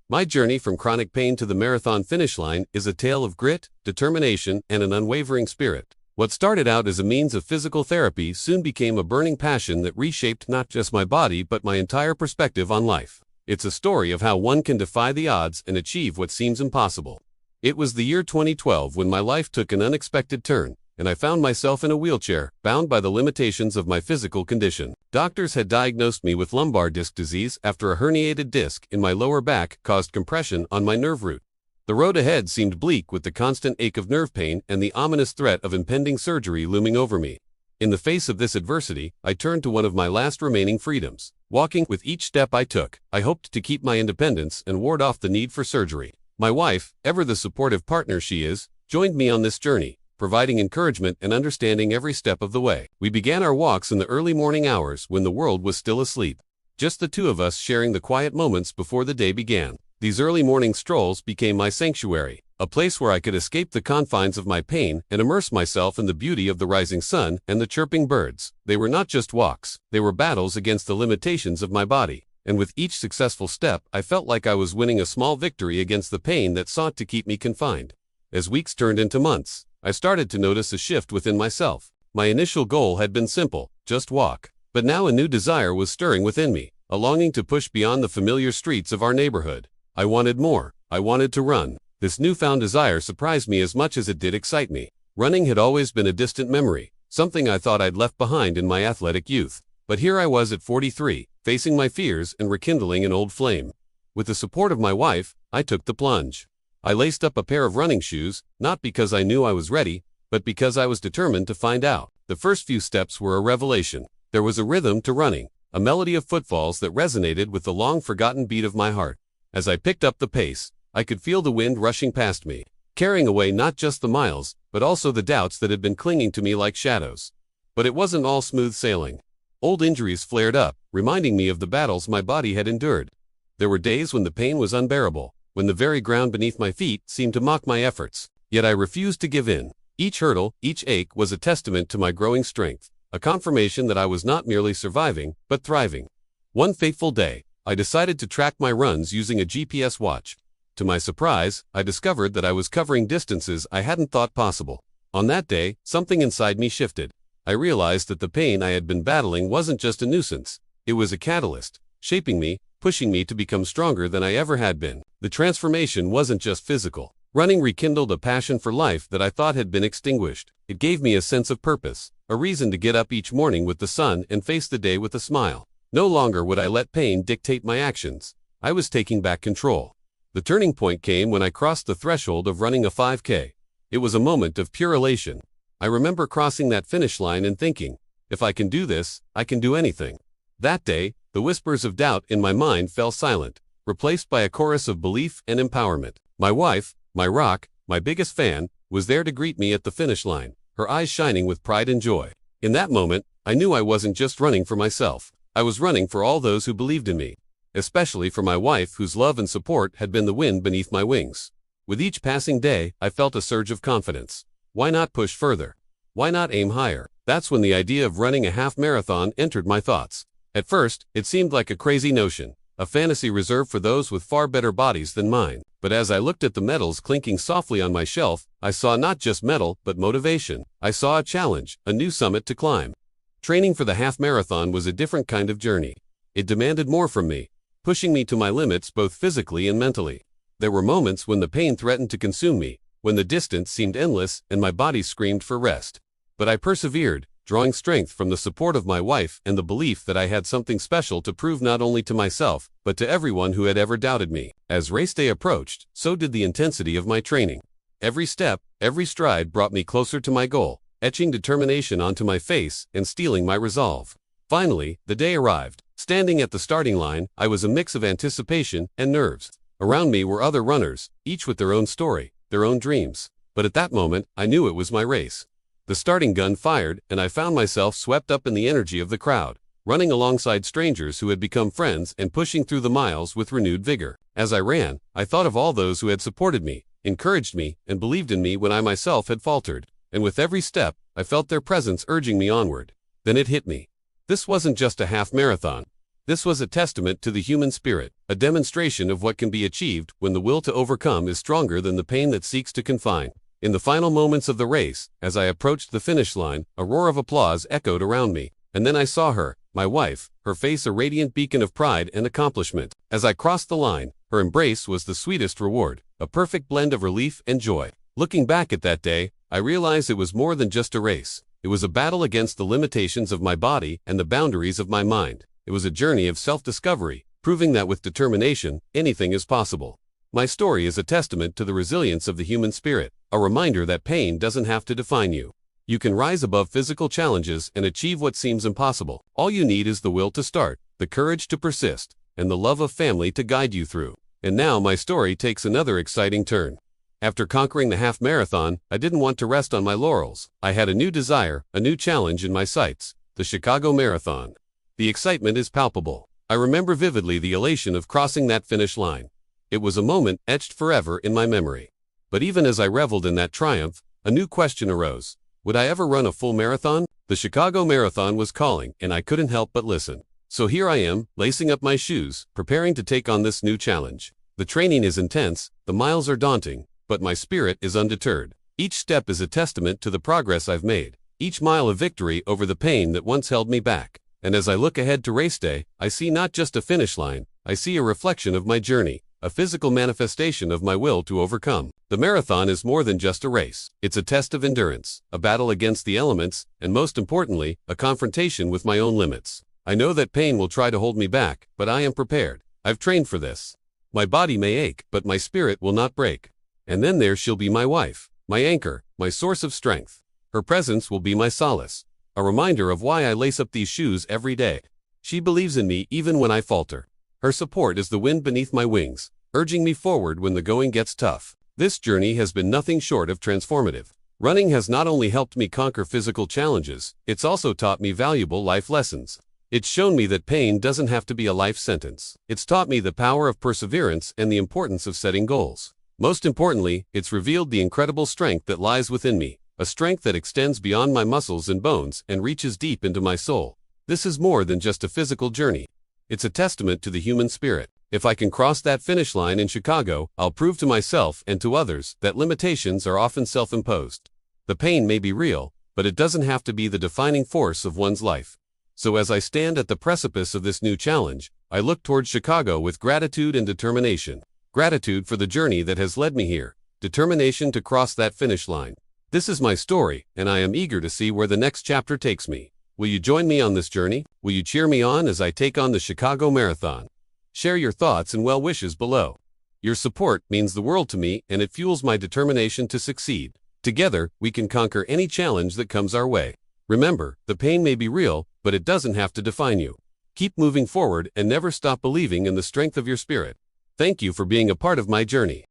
My journey from chronic pain to the marathon finish line is a tale of grit, determination, and an unwavering spirit. What started out as a means of physical therapy soon became a burning passion that reshaped not just my body but my entire perspective on life. It's a story of how one can defy the odds and achieve what seems impossible. It was the year 2012 when my life took an unexpected turn, and I found myself in a wheelchair, bound by the limitations of my physical condition. Doctors had diagnosed me with lumbar disc disease after a herniated disc in my lower back caused compression on my nerve root. The road ahead seemed bleak with the constant ache of nerve pain and the ominous threat of impending surgery looming over me. In the face of this adversity, I turned to one of my last remaining freedoms. Walking, with each step I took, I hoped to keep my independence and ward off the need for surgery. My wife, ever the supportive partner she is, joined me on this journey, providing encouragement and understanding every step of the way. We began our walks in the early morning hours when the world was still asleep. Just the two of us sharing the quiet moments before the day began. These early morning strolls became my sanctuary, a place where I could escape the confines of my pain and immerse myself in the beauty of the rising sun and the chirping birds. They were not just walks, they were battles against the limitations of my body. And with each successful step, I felt like I was winning a small victory against the pain that sought to keep me confined. As weeks turned into months, I started to notice a shift within myself. My initial goal had been simple, just walk. But now a new desire was stirring within me, a longing to push beyond the familiar streets of our neighborhood. I wanted more. I wanted to run. This newfound desire surprised me as much as it did excite me. Running had always been a distant memory, something I thought I'd left behind in my athletic youth. But here I was at 43, facing my fears and rekindling an old flame. With the support of my wife, I took the plunge. I laced up a pair of running shoes, not because I knew I was ready, but because I was determined to find out. The first few steps were a revelation. There was a rhythm to running, a melody of footfalls that resonated with the long-forgotten beat of my heart. As I picked up the pace, I could feel the wind rushing past me, carrying away not just the miles, but also the doubts that had been clinging to me like shadows. But it wasn't all smooth sailing. Old injuries flared up, reminding me of the battles my body had endured. There were days when the pain was unbearable, when the very ground beneath my feet seemed to mock my efforts. Yet I refused to give in. Each hurdle, each ache was a testament to my growing strength, a confirmation that I was not merely surviving, but thriving. One fateful day, I decided to track my runs using a GPS watch. To my surprise, I discovered that I was covering distances I hadn't thought possible. On that day, something inside me shifted. I realized that the pain I had been battling wasn't just a nuisance. It was a catalyst, shaping me, pushing me to become stronger than I ever had been. The transformation wasn't just physical. Running rekindled a passion for life that I thought had been extinguished. It gave me a sense of purpose, a reason to get up each morning with the sun and face the day with a smile. No longer would I let pain dictate my actions. I was taking back control. The turning point came when I crossed the threshold of running a 5K. It was a moment of pure elation. I remember crossing that finish line and thinking, if I can do this, I can do anything. That day, the whispers of doubt in my mind fell silent, replaced by a chorus of belief and empowerment. My wife, my rock, my biggest fan, was there to greet me at the finish line, her eyes shining with pride and joy. In that moment, I knew I wasn't just running for myself. I was running for all those who believed in me, especially for my wife whose love and support had been the wind beneath my wings. With each passing day, I felt a surge of confidence. Why not push further? Why not aim higher? That's when the idea of running a half marathon entered my thoughts. At first, it seemed like a crazy notion, a fantasy reserved for those with far better bodies than mine. But as I looked at the medals clinking softly on my shelf, I saw not just metal, but motivation. I saw a challenge, a new summit to climb. Training for the half marathon was a different kind of journey. It demanded more from me, pushing me to my limits both physically and mentally. There were moments when the pain threatened to consume me, when the distance seemed endless and my body screamed for rest. But I persevered, drawing strength from the support of my wife and the belief that I had something special to prove not only to myself, but to everyone who had ever doubted me. As race day approached, so did the intensity of my training. Every step, every stride brought me closer to my goal, etching determination onto my face and steeling my resolve. Finally, the day arrived. Standing at the starting line, I was a mix of anticipation and nerves. Around me were other runners, each with their own story, their own dreams. But at that moment, I knew it was my race. The starting gun fired, and I found myself swept up in the energy of the crowd, running alongside strangers who had become friends and pushing through the miles with renewed vigor. As I ran, I thought of all those who had supported me, encouraged me, and believed in me when I myself had faltered. And with every step, I felt their presence urging me onward. Then it hit me. This wasn't just a half marathon. This was a testament to the human spirit, a demonstration of what can be achieved when the will to overcome is stronger than the pain that seeks to confine. In the final moments of the race, as I approached the finish line, a roar of applause echoed around me. And then I saw her, my wife, her face a radiant beacon of pride and accomplishment. As I crossed the line, her embrace was the sweetest reward, a perfect blend of relief and joy. Looking back at that day, I realized it was more than just a race. It was a battle against the limitations of my body and the boundaries of my mind. It was a journey of self-discovery, proving that with determination, anything is possible. My story is a testament to the resilience of the human spirit, a reminder that pain doesn't have to define you. You can rise above physical challenges and achieve what seems impossible. All you need is the will to start, the courage to persist, and the love of family to guide you through. And now my story takes another exciting turn. After conquering the half marathon, I didn't want to rest on my laurels. I had a new desire, a new challenge in my sights: the Chicago Marathon. The excitement is palpable. I remember vividly the elation of crossing that finish line. It was a moment etched forever in my memory. But even as I reveled in that triumph, a new question arose. Would I ever run a full marathon? The Chicago Marathon was calling, and I couldn't help but listen. So here I am, lacing up my shoes, preparing to take on this new challenge. The training is intense, the miles are daunting, but my spirit is undeterred. Each step is a testament to the progress I've made, each mile a victory over the pain that once held me back. And as I look ahead to race day, I see not just a finish line, I see a reflection of my journey, a physical manifestation of my will to overcome. The marathon is more than just a race. It's a test of endurance, a battle against the elements, and most importantly, a confrontation with my own limits. I know that pain will try to hold me back, but I am prepared. I've trained for this. My body may ache, but my spirit will not break. And then there she'll be my wife, my anchor, my source of strength. Her presence will be my solace, a reminder of why I lace up these shoes every day. She believes in me even when I falter. Her support is the wind beneath my wings, urging me forward when the going gets tough. This journey has been nothing short of transformative. Running has not only helped me conquer physical challenges, it's also taught me valuable life lessons. It's shown me that pain doesn't have to be a life sentence. It's taught me the power of perseverance and the importance of setting goals. Most importantly, it's revealed the incredible strength that lies within me, a strength that extends beyond my muscles and bones and reaches deep into my soul. This is more than just a physical journey. It's a testament to the human spirit. If I can cross that finish line in Chicago, I'll prove to myself and to others that limitations are often self-imposed. The pain may be real, but it doesn't have to be the defining force of one's life. So as I stand at the precipice of this new challenge, I look towards Chicago with gratitude and determination. Gratitude for the journey that has led me here. Determination to cross that finish line. This is my story, and I am eager to see where the next chapter takes me. Will you join me on this journey? Will you cheer me on as I take on the Chicago Marathon? Share your thoughts and well wishes below. Your support means the world to me, and it fuels my determination to succeed. Together, we can conquer any challenge that comes our way. Remember, the pain may be real, but it doesn't have to define you. Keep moving forward and never stop believing in the strength of your spirit. Thank you for being a part of my journey.